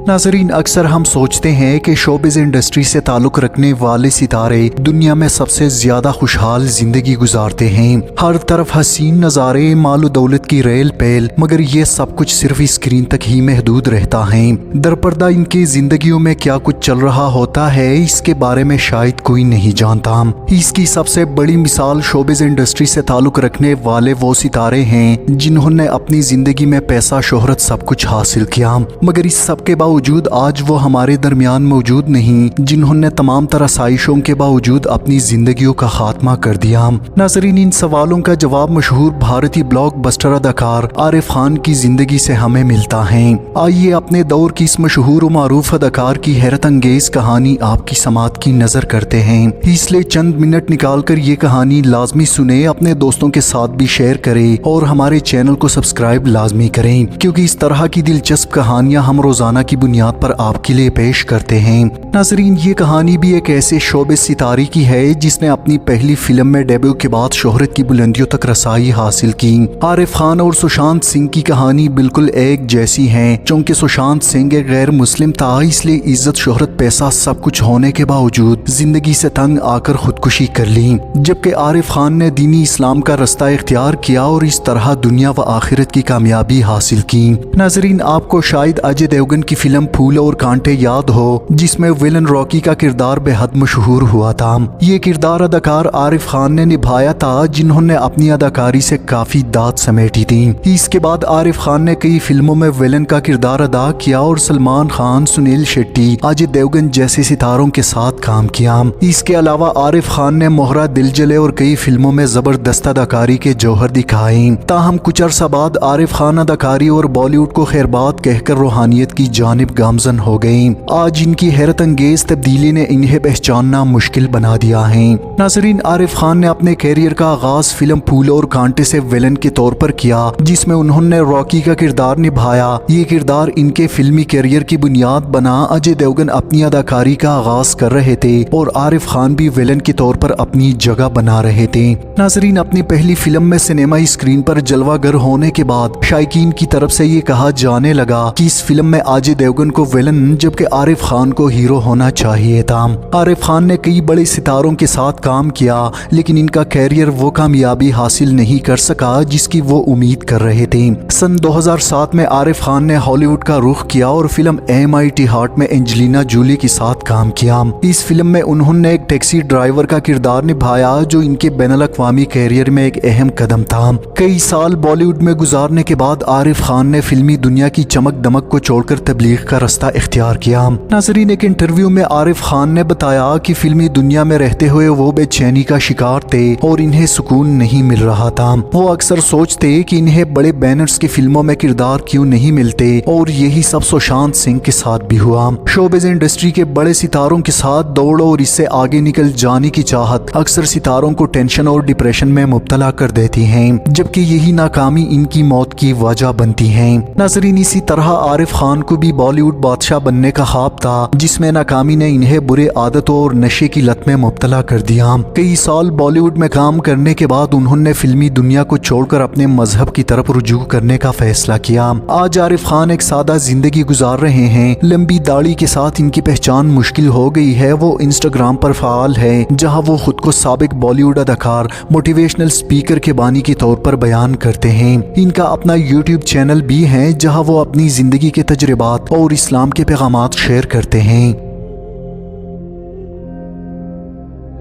नाज़रीन, अक्सर हम सोचते हैं कि शोबिज़ इंडस्ट्री से ताल्लुक़ रखने वाले सितारे दुनिया में सबसे ज़्यादा खुशहाल ज़िंदगी गुजारते हैं। हर तरफ हसीन नज़ारे, मालो दौलत की रेल पेल, मगर ये सब कुछ सिर्फ स्क्रीन तक ही महदूद रहता है। दरपर्दा इनकी ज़िंदगियों में क्या कुछ चल रहा होता है, इसके बारे में शायद कोई नहीं जानता। इसकी सबसे बड़ी मिसाल शोबिज़ इंडस्ट्री से ताल्लुक़ रखने वाले वो सितारे हैं जिन्होंने अपनी ज़िंदगी में पैसा, शोहरत सब कुछ हासिल किया, मगर इस सब के बावजूद आज वो हमारे दरमियान मौजूद नहीं, जिन्होंने तमाम तरह आसाइशों के बावजूद अपनी जिंदगियों का खात्मा कर दिया। नाज़रीन, इन सवालों का जवाब मशहूर भारतीय ब्लॉकबस्टर अदाकार आरिफ खान की जिंदगी से हमें मिलता है। आइए अपने दौर की इस मशहूर और मारूफ अदाकार की हैरत अंगेज कहानी आपकी समात की नजर करते हैं। इसलिए चंद मिनट निकाल कर ये कहानी लाजमी सुने, अपने दोस्तों के साथ भी शेयर करें और हमारे चैनल को सब्सक्राइब लाजमी करें, क्योंकि इस तरह की दिलचस्प कहानियां हम रोजाना की बुनियाद पर आपके लिए पेश करते हैं। नाज़रीन, ये कहानी भी एक ऐसे शोबे सितारे की है जिसने अपनी पहली फिल्म में डेब्यू के बाद शोहरत की बुलंदियों तक रसाई हासिल की। आरिफ खान और सुशांत सिंह की कहानी बिल्कुल एक जैसी है। चूंकि सुशांत सिंह एक गैर मुस्लिम था, इसलिए इज्जत, शोहरत, पैसा सब कुछ होने के बावजूद जिंदगी से तंग आकर खुदकुशी कर ली, जबकि आरिफ खान ने दीनी इस्लाम का रास्ता इख्तियार किया और इस तरह दुनिया व आखिरत की कामयाबी हासिल की। नाज़रीन, आपको शायद अजय देवगन की फिल्म फूल और कांटे याद हो, जिसमें विलन रॉकी का किरदार बेहद मशहूर हुआ था। ये किरदार अदाकार आरिफ खान ने निभाया था, जिन्होंने अपनी अदाकारी से काफी दाद समेटी थी। इसके बाद आरिफ खान ने कई फिल्मों में विलन का किरदार अदा किया और सलमान खान, सुनील शेट्टी, अजय देवगन जैसे सितारों के साथ काम किया। इसके अलावा आरिफ खान ने मोहरा, दिल जले और कई फिल्मों में जबरदस्त अदाकारी के जौहर दिखाए। ताहम कुछ अरसा बाद आरिफ खान अदाकारी और बॉलीवुड को खैरबाद कहकर रूहानियत की जानिब गामजन हो गए। आज इनकी हैरत अंगेज तब्दीली ने इन्हें पहचानना मुश्किल बना दिया है। नाज़रीन, आरिफ खान ने अपने कैरियर का आगाज फिल्म फूल और कांटे से विलन के तौर पर किया, जिसमें उन्होंने रॉकी का किरदार निभाया। ये किरदार इनके फिल्मी कैरियर की बुनियाद बना। अजय देवगन अपनी अदाकारी का आगाज कर रहे थे और आरिफ खान भी विलन के तौर पर अपनी जगह बना रहे थे। नाज़रीन, अपनी पहली फिल्म में सिनेमा स्क्रीन पर जलवागर होने के बाद शायकीन की तरफ से ये कहा जाने लगा कि इस फिल्म में अजय देवगन को विलन, जबकि आरिफ खान को हीरो होना चाहिए था। आरिफ खान ने कई बड़े सितारों के साथ काम किया, लेकिन इनका कैरियर वो कामयाबी हासिल नहीं कर सका जिसकी वो उम्मीद कर रहे थे। सन 2007 में आरिफ खान ने हॉलीवुड का रुख किया और फिल्म MIT हार्ट में एंजेलिना जूली के साथ काम किया। इस फिल्म में उन्होंने एक टैक्सी ड्राइवर का किरदार निभाया, जो इनके बैनुल अक़वामी कैरियर में एक अहम कदम था। कई साल बॉलीवुड में गुजारने के बाद आरिफ खान ने फिल्मी दुनिया की चमक दमक को छोड़कर तबलीग का रास्ता इख्तियार किया। नाज़रीन, एक इंटरव्यू में आरिफ खान ने बताया कि फिल्मी दुनिया में रहते हुए वो बेचैनी का शिकार थे और इन्हें सुकून नहीं मिल रहा था। वो अक्सर सोचते कि इन्हें बड़े बैनर्स की फिल्मों में किरदार क्यों नहीं मिलते, और यही सब सुशांत सिंह के साथ भी हुआ। शोबिज़ इंडस्ट्री के बड़े सितारों के साथ दौड़ और इससे आगे निकल जाने की चाहत अक्सर सितारों को टेंशन और डिप्रेशन में मुब्तला कर देती है, जबकि यही नाकामी इनकी मौत की वजह बनती है। नाज़रीन, इसी तरह आरिफ खान को भी बॉलीवुड बादशाह बनने का ख्वाब था, जिसमें नाकामी ने इन्हें बुरे आदतों और नशे की लत में मुब्तला कर दिया। कई साल बॉलीवुड में काम करने के बाद उन्होंने फिल्मी दुनिया को छोड़कर अपने मजहब की तरफ रुजू करने का फैसला किया। आज आरिफ खान एक सादा जिंदगी गुजार रहे हैं। लंबी दाढ़ी के साथ इनकी पहचान मुश्किल हो गई है। वो इंस्टाग्राम पर फाल है, जहां वो खुद को साबिक बॉलीवुड अदाकार, मोटिवेशनल स्पीकर के बानी के तौर पर बयान करते हैं। इनका अपना यूट्यूब चैनल भी है, जहां वो अपनी जिंदगी के तजुर्बात और इस्लाम के पैगामात शेयर करते हैं।